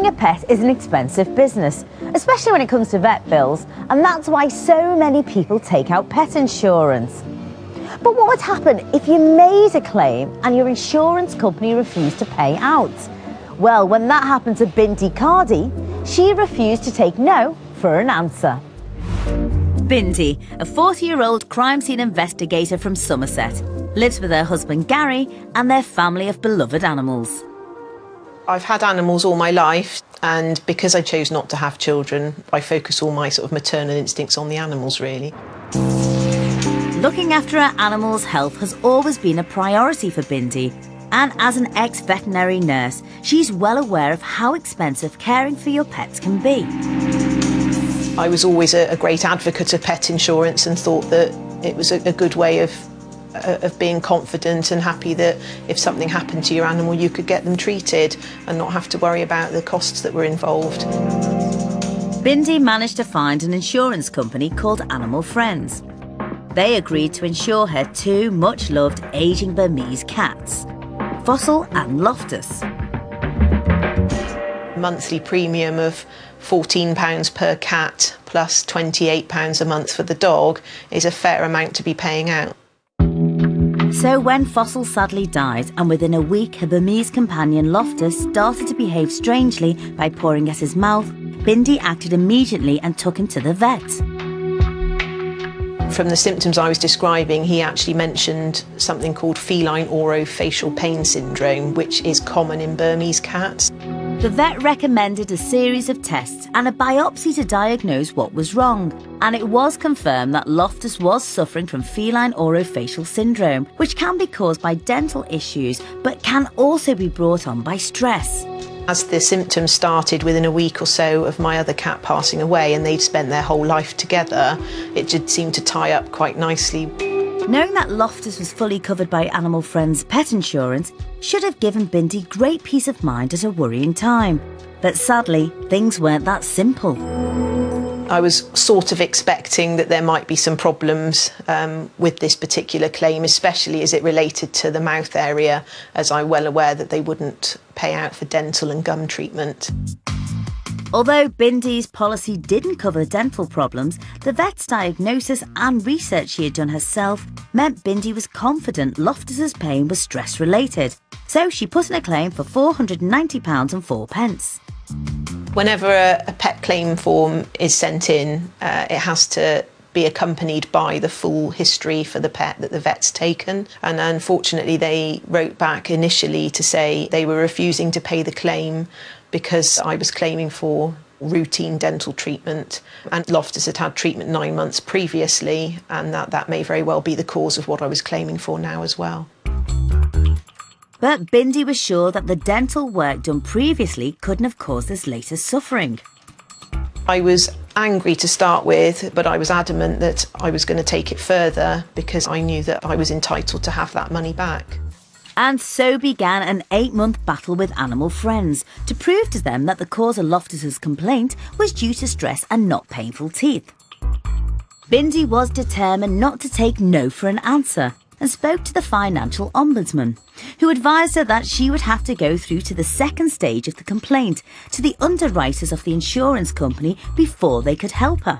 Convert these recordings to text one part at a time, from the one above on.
Owning a pet is an expensive business, especially when it comes to vet bills, and that's why so many people take out pet insurance. But what would happen if you made a claim and your insurance company refused to pay out? Well, when that happened to Bindi Cardi, she refused to take no for an answer. Bindi, a 40-year-old crime scene investigator from Somerset, lives with her husband Gary and their family of beloved animals. I've had animals all my life, and because I chose not to have children, I focus all my sort of maternal instincts on the animals, really. Looking after her animals' health has always been a priority for Bindi, and as an ex-veterinary nurse, she's well aware of how expensive caring for your pets can be. I was always a great advocate of pet insurance and thought that it was a good way of being confident and happy that if something happened to your animal, you could get them treated and not have to worry about the costs that were involved. Bindi managed to find an insurance company called Animal Friends. They agreed to insure her two much-loved ageing Burmese cats, Fossil and Loftus. Monthly premium of £14 per cat plus £28 a month for the dog is a fair amount to be paying out. So when Fossil sadly died, and within a week her Burmese companion Loftus started to behave strangely by pawing at his mouth, Bindi acted immediately and took him to the vet. From the symptoms I was describing, he actually mentioned something called feline orofacial pain syndrome, which is common in Burmese cats. The vet recommended a series of tests and a biopsy to diagnose what was wrong, and it was confirmed that Loftus was suffering from feline orofacial syndrome, which can be caused by dental issues but can also be brought on by stress. As the symptoms started within a week or so of my other cat passing away, and they'd spent their whole life together, it did seem to tie up quite nicely. Knowing that Loftus was fully covered by Animal Friends pet insurance should have given Bindi great peace of mind at a worrying time. But sadly, things weren't that simple. I was sort of expecting that there might be some problems with this particular claim, especially as it related to the mouth area, as I'm well aware that they wouldn't pay out for dental and gum treatment. Although Bindi's policy didn't cover dental problems, the vet's diagnosis and research she had done herself meant Bindi was confident Loftus's pain was stress-related. So she put in a claim for £490.04. Whenever a pet claim form is sent in, it has to be accompanied by the full history for the pet that the vet's taken. And unfortunately, they wrote back initially to say they were refusing to pay the claim because I was claiming for routine dental treatment, and Loftus had had treatment 9 months previously, and that may very well be the cause of what I was claiming for now as well. But Bindi was sure that the dental work done previously couldn't have caused this later suffering. I was angry to start with, but I was adamant that I was going to take it further because I knew that I was entitled to have that money back. And so began an 8-month battle with Animal Friends to prove to them that the cause of Loftus's complaint was due to stress and not painful teeth. Bindi was determined not to take no for an answer and spoke to the financial ombudsman, who advised her that she would have to go through to the second stage of the complaint, to the underwriters of the insurance company, before they could help her.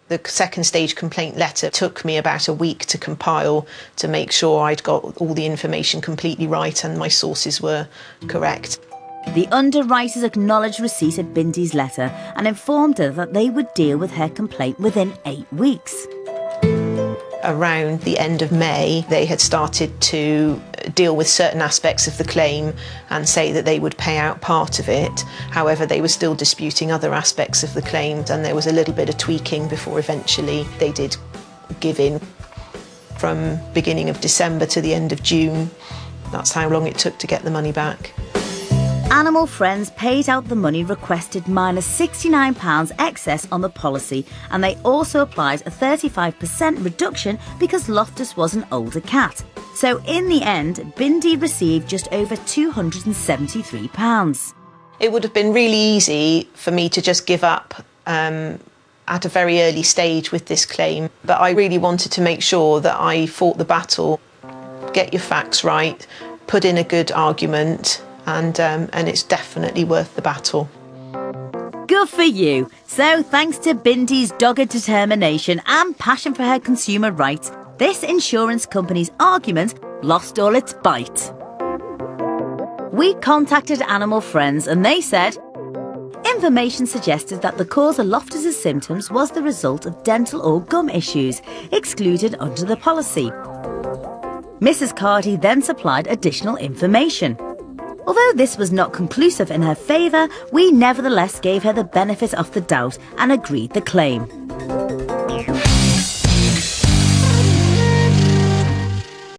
The second stage complaint letter took me about a week to compile to make sure I'd got all the information completely right and my sources were correct. The underwriters acknowledged receipt of Bindi's letter and informed her that they would deal with her complaint within 8 weeks. Around the end of May, they had started to deal with certain aspects of the claim and say that they would pay out part of it. However, they were still disputing other aspects of the claim, and there was a little bit of tweaking before eventually they did give in. From beginning of December to the end of June, that's how long it took to get the money back. Animal Friends paid out the money requested minus £69 excess on the policy, and they also applied a 35% reduction because Loftus was an older cat. So in the end, Bindi received just over £273. It would have been really easy for me to just give up at a very early stage with this claim, but I really wanted to make sure that I fought the battle, get your facts right, put in a good argument, and it's definitely worth the battle. Good for you. So thanks to Bindi's dogged determination and passion for her consumer rights, this insurance company's argument lost all its bite. We contacted Animal Friends and they said information suggested that the cause of Loftus's symptoms was the result of dental or gum issues excluded under the policy. Mrs. Carty then supplied additional information. Although this was not conclusive in her favour, we nevertheless gave her the benefit of the doubt and agreed the claim.